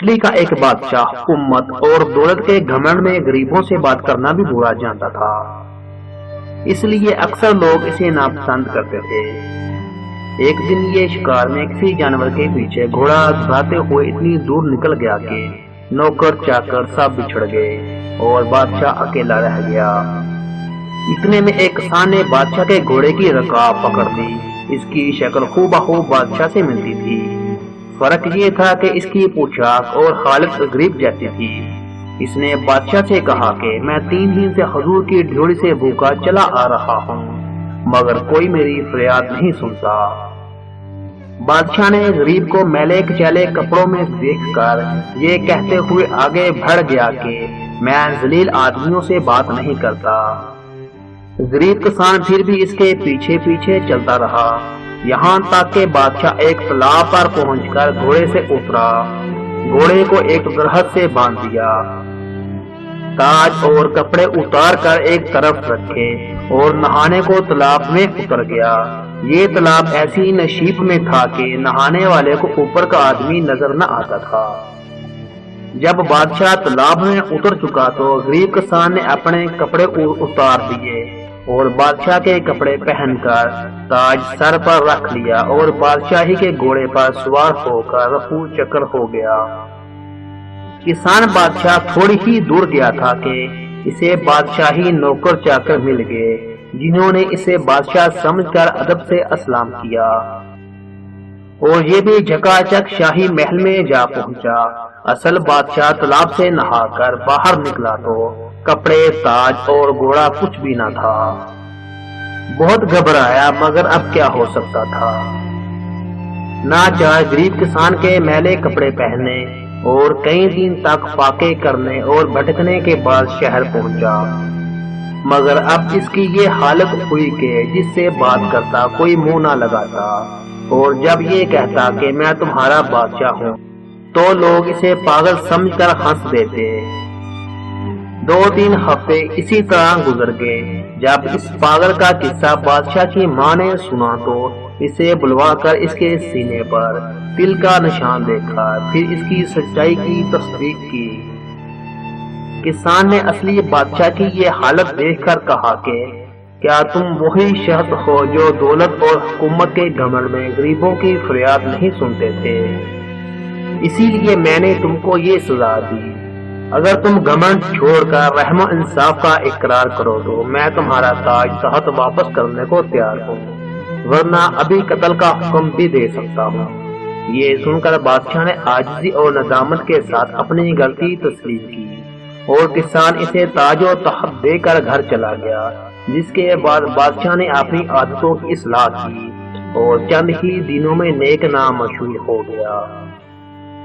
Italy کا ایک بادشاہ حکومت اور دولت کے گھمنڈ میں غریبوں سے بات کرنا بھی برا جانتا تھا، اس لیے اکثر لوگ اسے ناپسند کرتے تھے۔ ایک دن یہ شکار میں کسی جانور کے پیچھے گھوڑا دھاتے ہوئے اتنی دور نکل گیا کہ نوکر چاکر سب بچھڑ گئے اور بادشاہ اکیلا رہ گیا۔ اتنے میں ایک کسان نے بادشاہ کے گھوڑے کی رکاب پکڑ لی۔ اس کی شکل خوبصورت بادشاہ سے ملتی تھی، فرق یہ تھا کہ اس کی پوشاک اور حالت غریب جیسی تھی۔ اس نے بادشاہ سے کہا کہ میں 3 دن سے حضور کی ڈھیوڑی سے بھوکا چلا آ رہا ہوں، مگر کوئی میری فریاد نہیں سنتا۔ بادشاہ نے غریب کو میلے کچیلے کپڑوں میں دیکھ کر یہ کہتے ہوئے آگے بڑھ گیا کہ میں ذلیل آدمیوں سے بات نہیں کرتا۔ غریب کسان پھر بھی اس کے پیچھے پیچھے چلتا رہا، یہاں تک کہ بادشاہ ایک تالاب پر پہنچ کر گھوڑے سے اترا، گھوڑے کو ایک درخت سے باندھ دیا، تاج اور کپڑے اتار کر ایک طرف رکھے اور نہانے کو تالاب میں اتر گیا۔ یہ تالاب ایسی نشیب میں تھا کہ نہانے والے کو اوپر کا آدمی نظر نہ آتا تھا۔ جب بادشاہ تالاب میں اتر چکا تو غریب کسان نے اپنے کپڑے اتار دیے اور بادشاہ کے کپڑے پہن کر تاج سر پر رکھ لیا اور بادشاہی کے گھوڑے پر سوار ہو کر رفو چکر ہو گیا۔ کسان بادشاہ تھوڑی ہی دور گیا تھا کہ اسے بادشاہی نوکر چاکر مل گئے، جنہوں نے اسے بادشاہ سمجھ کر ادب سے اسلام کیا، اور یہ بھی جھکا چک شاہی محل میں جا پہنچا۔ اصل بادشاہ تالاب سے نہا کر باہر نکلا تو کپڑے، تاج اور گھوڑا کچھ بھی نہ تھا۔ بہت گھبرایا، مگر اب کیا ہو سکتا تھا۔ ناچار غریب کسان کے میلے کپڑے پہننے اور کئی دن تک فاقے کرنے اور بھٹکنے کے بعد شہر پہنچا، مگر اب اس کی یہ حالت ہوئی کہ جس سے بات کرتا کوئی منہ نہ لگاتا، اور جب یہ کہتا کہ میں تمہارا بادشاہ ہوں تو لوگ اسے پاگل سمجھ کر ہنس دیتے۔ 2-3 ہفتے اسی طرح گزر گئے۔ جب اس پاگل کا قصہ بادشاہ کی ماں نے سنا تو اسے بلوا کر اس کے سینے پر تل کا نشان دیکھا، پھر اس کی سچائی کی تصدیق کی۔ کسان نے اصلی بادشاہ کی یہ حالت دیکھ کر کہا کہ کیا تم وہی شخص ہو جو دولت اور حکومت کے گھمنڈ میں غریبوں کی فریاد نہیں سنتے تھے؟ اسی لیے میں نے تم کو یہ سزا دی۔ اگر تم گھمنڈ چھوڑ کر رحم و انصاف کا اقرار کرو تو میں تمہارا تاج تخت واپس کرنے کو تیار ہوں، ورنہ ابھی قتل کا حکم بھی دے سکتا ہوں۔ یہ سن کر بادشاہ نے عاجزی اور ندامت کے ساتھ اپنی غلطی تسلیم کی، اور کسان اسے تاج و تخت دے کر گھر چلا گیا، جس کے بعد بادشاہ نے اپنی عادتوں کی اصلاح کی اور چند ہی دنوں میں نیک نام مشہور ہو گیا۔